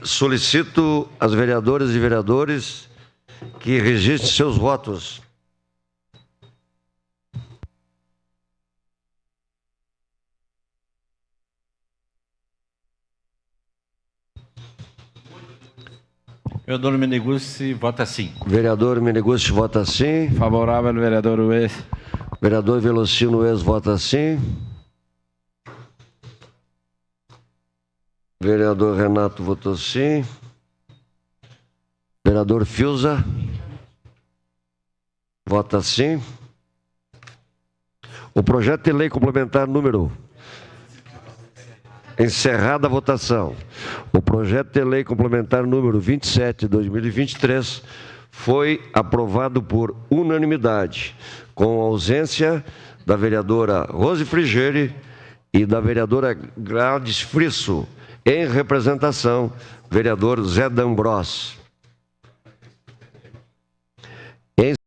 Solicito às vereadoras e vereadores que registrem seus votos. Vereador Meneguzzi vota sim. Vereador Meneguzzi vota sim. Favorável, vereador Ues. Vereador Velocino Ues vota sim. Vereador Renato votou sim. Vereador Fiuza vota sim. O projeto de lei complementar número... Encerrada a votação. O projeto de lei complementar número 27 de 2023 foi aprovado por unanimidade, com a ausência da vereadora Rose Frigeri e da vereadora Gladys Frisso, em representação, vereador Zé D'Ambrós.